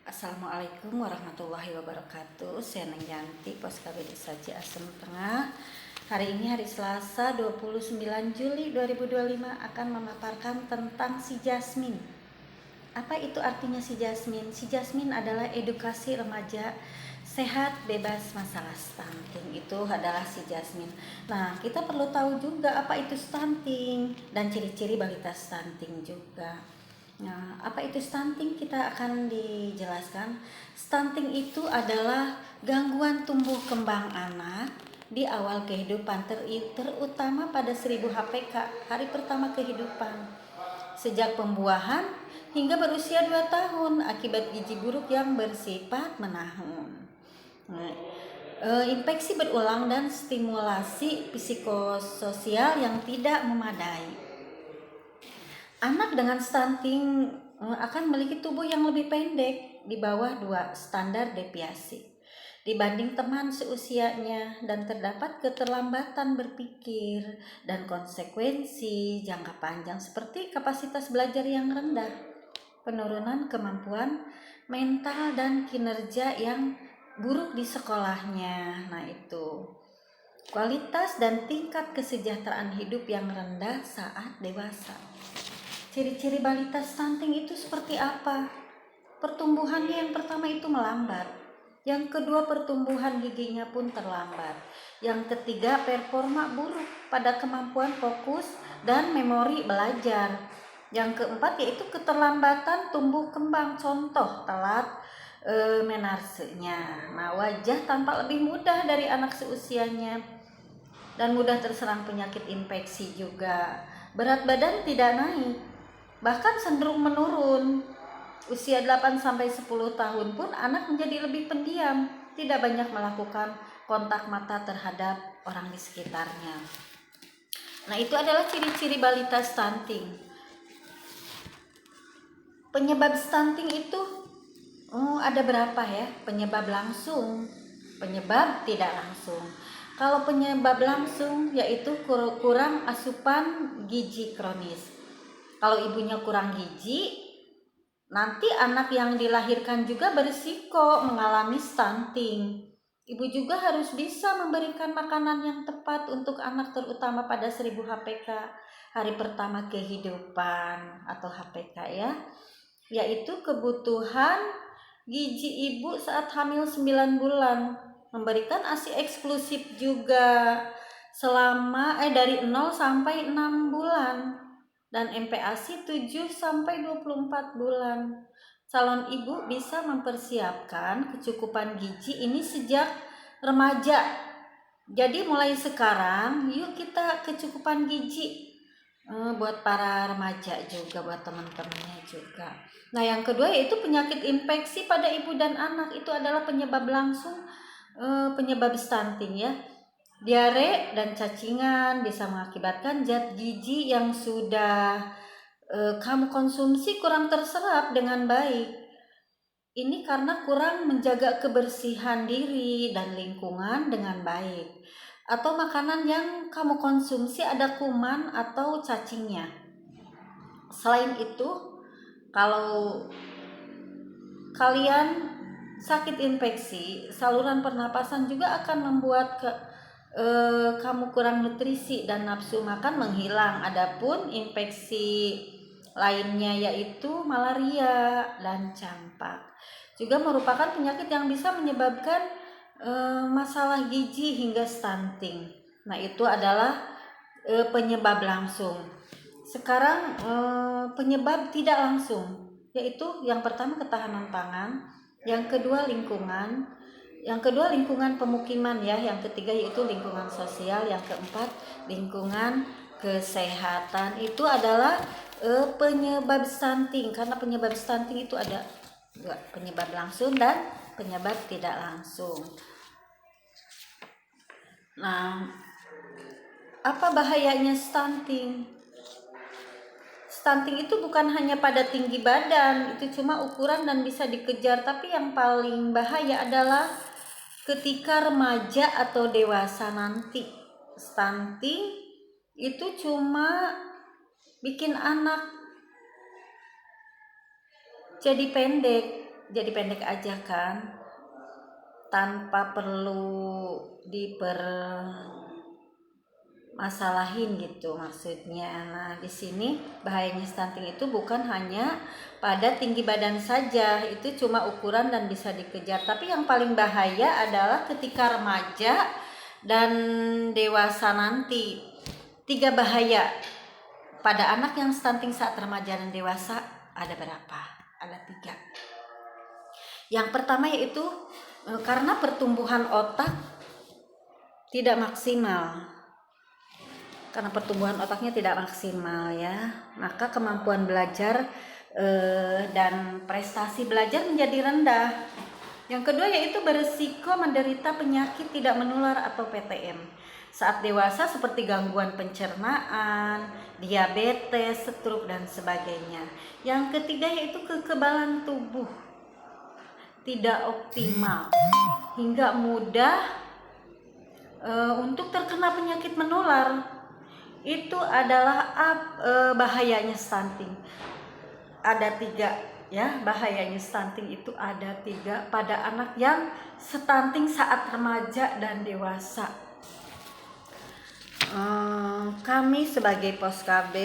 Assalamualaikum warahmatullahi wabarakatuh. Saya Neng Yanti, Pos KBD Saji Asem Tengah. Hari ini hari Selasa 29 Juli 2025 akan memaparkan tentang si Jasmine. Apa itu artinya si Jasmine? Si Jasmine adalah edukasi remaja sehat bebas masalah stunting. Itu adalah si Jasmine. Nah, kita perlu tahu juga apa itu stunting dan ciri-ciri balita stunting juga. Nah, apa itu stunting? Kita akan dijelaskan. Stunting itu adalah gangguan tumbuh kembang anak di awal kehidupan, terutama pada 1000 HPK, hari pertama kehidupan. Sejak pembuahan hingga berusia 2 tahun akibat gizi buruk yang bersifat menahun. Nah, infeksi berulang dan stimulasi psikososial yang tidak memadai. Anak dengan stunting akan memiliki tubuh yang lebih pendek di bawah 2 standar deviasi dibanding teman seusianya, dan terdapat keterlambatan berpikir dan konsekuensi jangka panjang seperti kapasitas belajar yang rendah, penurunan kemampuan mental, dan kinerja yang buruk di sekolahnya. Nah, itu kualitas dan tingkat kesejahteraan hidup yang rendah saat dewasa. Ciri-ciri balita stunting itu seperti apa? Pertumbuhannya yang pertama itu melambat. Yang kedua, pertumbuhan giginya pun terlambat. Yang ketiga, performa buruk pada kemampuan fokus dan memori belajar. Yang keempat yaitu keterlambatan tumbuh kembang, contoh telat menarsenya. Nah, wajah tampak lebih mudah dari anak seusianya dan mudah terserang penyakit infeksi juga. Berat badan tidak naik, bahkan cenderung menurun. Usia 8-10 tahun pun anak menjadi lebih pendiam, tidak banyak melakukan kontak mata terhadap orang di sekitarnya. Nah, itu adalah ciri-ciri balita stunting. Penyebab stunting itu ada berapa ya? Penyebab langsung, penyebab tidak langsung. Kalau penyebab langsung yaitu kurang asupan gizi kronis. Kalau ibunya kurang gizi, nanti anak yang dilahirkan juga berisiko mengalami stunting. Ibu juga harus bisa memberikan makanan yang tepat untuk anak, terutama pada 1000 HPK, hari pertama kehidupan atau HPK ya, yaitu kebutuhan gizi ibu saat hamil 9 bulan. Memberikan ASI eksklusif juga selama dari 0 sampai 6 bulan. Dan MPASI 7-24 bulan. Calon ibu bisa mempersiapkan kecukupan gizi ini sejak remaja. Jadi mulai sekarang yuk kita kecukupan gizi buat para remaja juga, buat teman-temannya juga. Nah, yang kedua yaitu penyakit infeksi pada ibu dan anak. Itu adalah penyebab langsung penyebab stunting ya. Diare dan cacingan bisa mengakibatkan zat gizi yang sudah kamu konsumsi kurang terserap dengan baik. Ini karena kurang menjaga kebersihan diri dan lingkungan dengan baik, atau makanan yang kamu konsumsi ada kuman atau cacingnya. Selain itu, kalau kalian sakit infeksi saluran pernapasan juga akan membuat kamu kurang nutrisi dan nafsu makan menghilang. Adapun infeksi lainnya yaitu malaria dan campak juga merupakan penyakit yang bisa menyebabkan masalah gizi hingga stunting. Nah, itu adalah penyebab langsung. Sekarang penyebab tidak langsung, yaitu yang pertama ketahanan pangan, yang kedua lingkungan, yang kedua lingkungan pemukiman ya, yang ketiga yaitu lingkungan sosial, yang keempat lingkungan kesehatan. Itu adalah penyebab stunting, karena penyebab stunting itu ada dua, penyebab langsung dan penyebab tidak langsung. Nah, apa bahayanya stunting? Stunting itu bukan hanya pada tinggi badan, itu cuma ukuran dan bisa dikejar, tapi yang paling bahaya adalah ketika remaja atau dewasa nanti. Stunting itu cuma bikin anak jadi pendek, jadi pendek aja kan, tanpa perlu masalahin gitu maksudnya. Nah, di sini bahayanya stunting itu bukan hanya pada tinggi badan saja, itu cuma ukuran dan bisa dikejar. Tapi yang paling bahaya adalah ketika remaja dan dewasa nanti. 3 bahaya pada anak yang stunting saat remaja dan dewasa ada berapa? Ada 3. Yang pertama yaitu karena pertumbuhan otak tidak maksimal. Karena pertumbuhan otaknya tidak maksimal ya, maka kemampuan belajar dan prestasi belajar menjadi rendah. Yang kedua yaitu berisiko menderita penyakit tidak menular atau PTM saat dewasa seperti gangguan pencernaan, diabetes, stroke dan sebagainya. Yang ketiga yaitu kekebalan tubuh tidak optimal hingga mudah untuk terkena penyakit menular. Itu adalah bahayanya stunting. Ada 3 ya, bahayanya stunting itu ada 3 pada anak yang stunting saat remaja dan dewasa. Kami sebagai POSKB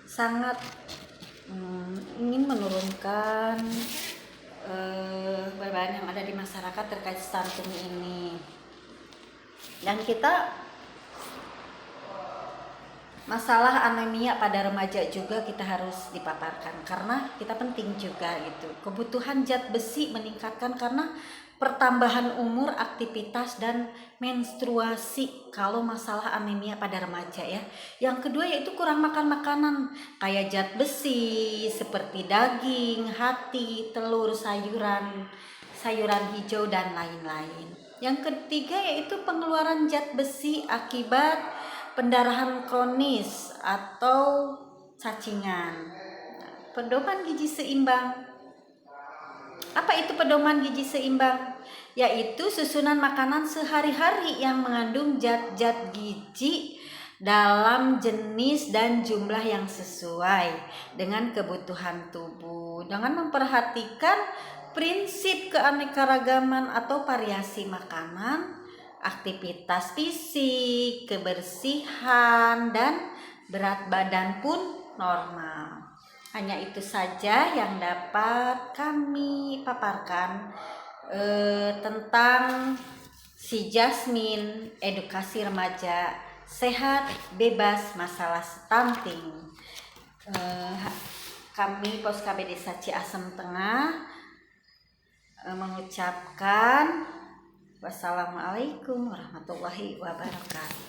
sangat ingin menurunkan beban yang ada di masyarakat terkait stunting ini, dan kita masalah anemia pada remaja juga kita harus dipaparkan karena kita penting juga gitu. Kebutuhan zat besi meningkatkan karena pertambahan umur, aktivitas dan menstruasi kalau masalah anemia pada remaja ya. Yang kedua yaitu kurang makan makanan kayak zat besi seperti daging, hati, telur, sayuran hijau dan lain-lain. Yang ketiga yaitu pengeluaran zat besi akibat pendarahan kronis atau cacingan. Pedoman gizi seimbang. Apa itu pedoman gizi seimbang? Yaitu susunan makanan sehari-hari yang mengandung zat-zat gizi dalam jenis dan jumlah yang sesuai dengan kebutuhan tubuh, dengan memperhatikan prinsip keanekaragaman atau variasi makanan, aktivitas fisik, kebersihan, dan berat badan pun normal. Hanya itu saja yang dapat kami paparkan tentang si Jasmine, edukasi remaja sehat bebas masalah stunting. Kami POSKB Desa Ciasem Tengah mengucapkan wassalamualaikum warahmatullahi wabarakatuh.